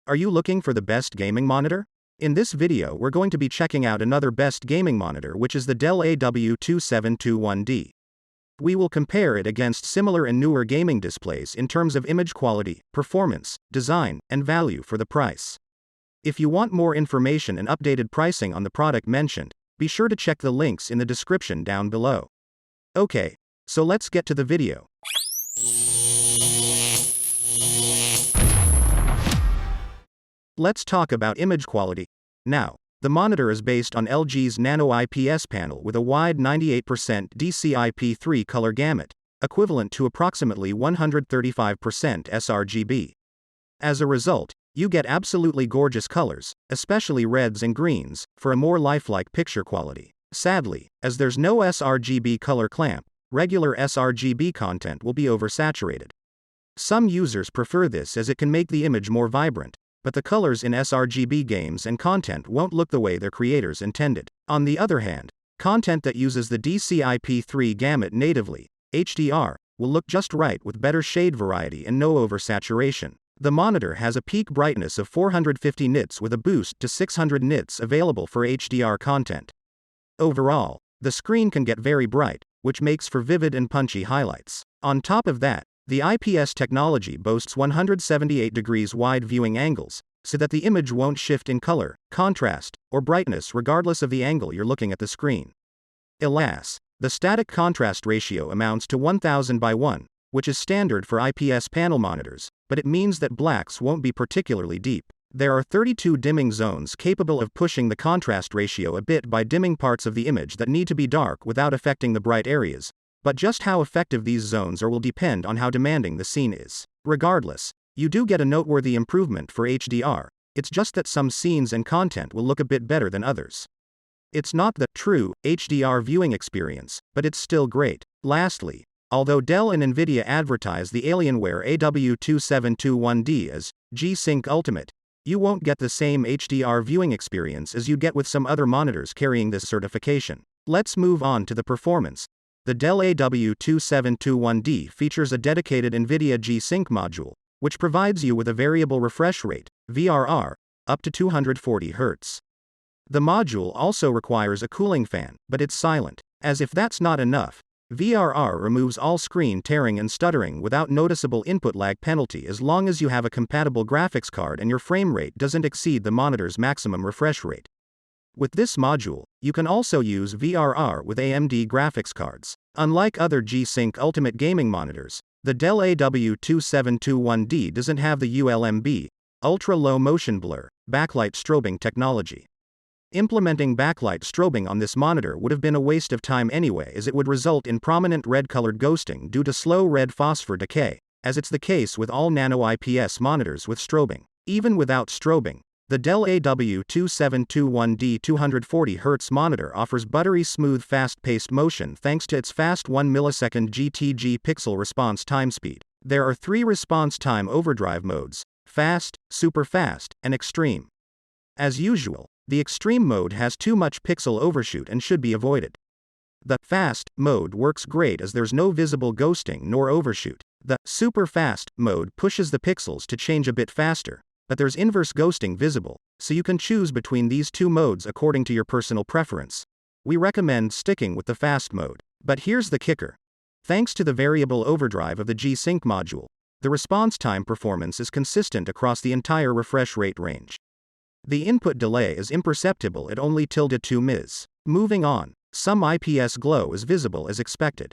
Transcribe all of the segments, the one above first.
Are you looking for the best gaming monitor? In this video we're going to be checking out another best gaming monitor, which is the Dell AW2721D. We will compare it against similar and newer gaming displays in terms of image quality, performance, design, and value for the price. If you want more information and updated pricing on the product mentioned, be sure to check the links in the description down below. Okay, so let's get to the video. Let's talk about image quality. Now, the monitor is based on LG's Nano IPS panel with a wide 98% DCI-P3 color gamut, equivalent to approximately 135% sRGB. As a result, you get absolutely gorgeous colors, especially reds and greens, for a more lifelike picture quality. Sadly, as there's no sRGB color clamp, regular sRGB content will be oversaturated. Some users prefer this as it can make the image more vibrant, but the colors in sRGB games and content won't look the way their creators intended. On the other hand, content that uses the DCI-P3 gamut natively, HDR, will look just right with better shade variety and no oversaturation. The monitor has a peak brightness of 450 nits with a boost to 600 nits available for HDR content. Overall, the screen can get very bright, which makes for vivid and punchy highlights. On top of that, the IPS technology boasts 178 degrees wide viewing angles, so that the image won't shift in color, contrast, or brightness regardless of the angle you're looking at the screen. Alas, the static contrast ratio amounts to 1000 by 1, which is standard for IPS panel monitors, but it means that blacks won't be particularly deep. There are 32 dimming zones capable of pushing the contrast ratio a bit by dimming parts of the image that need to be dark without affecting the bright areas. But just how effective these zones are will depend on how demanding the scene is. Regardless, you do get a noteworthy improvement for HDR, it's just that some scenes and content will look a bit better than others. It's not the true HDR viewing experience, but it's still great. Lastly, although Dell and Nvidia advertise the Alienware AW2721D as G-Sync Ultimate, you won't get the same HDR viewing experience as you get with some other monitors carrying this certification. Let's move on to the performance. The Dell AW2721D features a dedicated NVIDIA G-Sync module, which provides you with a variable refresh rate, VRR, up to 240 Hz. The module also requires a cooling fan, but it's silent. As if that's not enough, VRR removes all screen tearing and stuttering without noticeable input lag penalty as long as you have a compatible graphics card and your frame rate doesn't exceed the monitor's maximum refresh rate. With this module, you can also use VRR with AMD graphics cards. Unlike other G-Sync Ultimate gaming monitors, the Dell AW2721D doesn't have the ULMB, ultra-low motion blur, backlight strobing technology. Implementing backlight strobing on this monitor would have been a waste of time anyway, as it would result in prominent red-colored ghosting due to slow red phosphor decay, as it's the case with all Nano IPS monitors with strobing. Even without strobing, the Dell AW2721D 240 Hz monitor offers buttery smooth fast-paced motion thanks to its fast 1 millisecond GTG pixel response time speed. There are 3 response time overdrive modes: fast, super fast, and extreme. As usual, the extreme mode has too much pixel overshoot and should be avoided. The fast mode works great as there's no visible ghosting nor overshoot. The super fast mode pushes the pixels to change a bit faster, but there's inverse ghosting visible, so you can choose between these two modes according to your personal preference. We recommend sticking with the fast mode. But here's the kicker. Thanks to the variable overdrive of the G-Sync module, the response time performance is consistent across the entire refresh rate range. The input delay is imperceptible at only ~2 ms. Moving on, some IPS glow is visible as expected.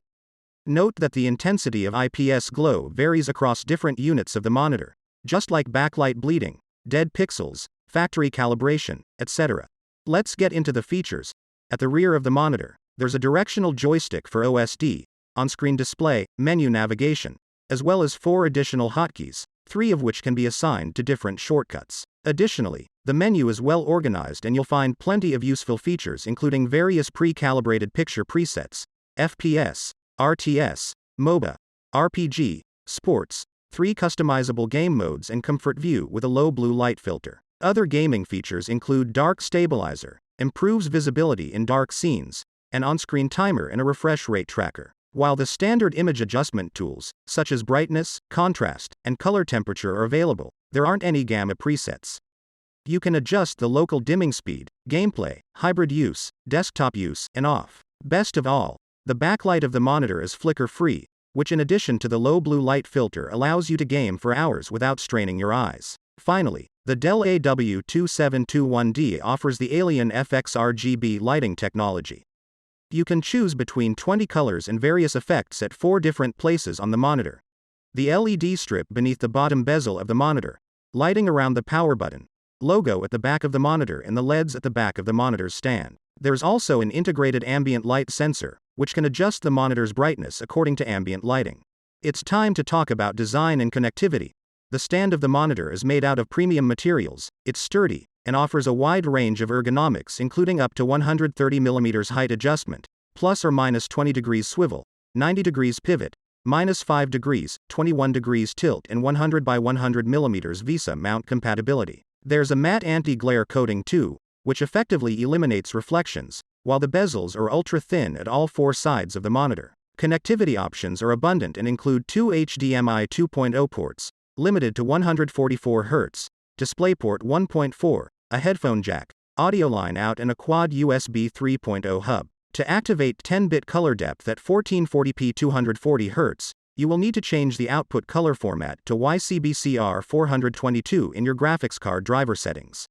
Note that the intensity of IPS glow varies across different units of the monitor, just like backlight bleeding, dead pixels, factory calibration, etc. Let's get into the features. At the rear of the monitor, there's a directional joystick for OSD, on-screen display, menu navigation, as well as 4 additional hotkeys, 3 of which can be assigned to different shortcuts. Additionally, the menu is well organized and you'll find plenty of useful features including various pre-calibrated picture presets, FPS, RTS, MOBA, RPG, sports, 3 customizable game modes and comfort view with a low blue light filter. Other gaming features include dark stabilizer, improves visibility in dark scenes, an on-screen timer and a refresh rate tracker. While the standard image adjustment tools, such as brightness, contrast, and color temperature are available, there aren't any gamma presets. You can adjust the local dimming speed, gameplay, hybrid use, desktop use, and off. Best of all, the backlight of the monitor is flicker-free, which in addition to the low blue light filter allows you to game for hours without straining your eyes. Finally, the Dell AW2721D offers the Alien FX RGB lighting technology. You can choose between 20 colors and various effects at 4 different places on the monitor. The LED strip beneath the bottom bezel of the monitor, lighting around the power button, logo at the back of the monitor and the LEDs at the back of the monitor's stand. There's also an integrated ambient light sensor, which can adjust the monitor's brightness according to ambient lighting. It's time to talk about design and connectivity. The stand of the monitor is made out of premium materials, it's sturdy, and offers a wide range of ergonomics including up to 130mm height adjustment, plus or minus 20 degrees swivel, 90 degrees pivot, minus 5 degrees, 21 degrees tilt and 100 by 100mm VESA mount compatibility. There's a matte anti-glare coating too, which effectively eliminates reflections, while the bezels are ultra-thin at all 4 sides of the monitor. Connectivity options are abundant and include 2 HDMI 2.0 ports, limited to 144 Hz, DisplayPort 1.4, a headphone jack, audio line out and a quad USB 3.0 hub. To activate 10-bit color depth at 1440p 240 Hz, you will need to change the output color format to YCbCr 422 in your graphics card driver settings.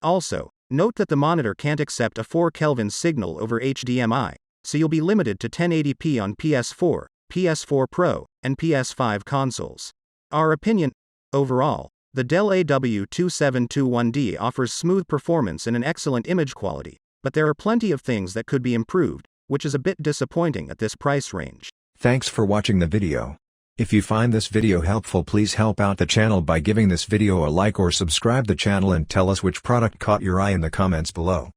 Also, note that the monitor can't accept a 4 Kelvin signal over HDMI, so you'll be limited to 1080p on PS4, PS4 Pro, and PS5 consoles. Our opinion: overall, the Dell AW2721D offers smooth performance and an excellent image quality, but there are plenty of things that could be improved, which is a bit disappointing at this price range. Thanks for watching the video. If you find this video helpful, please help out the channel by giving this video a like or subscribe the channel and tell us which product caught your eye in the comments below.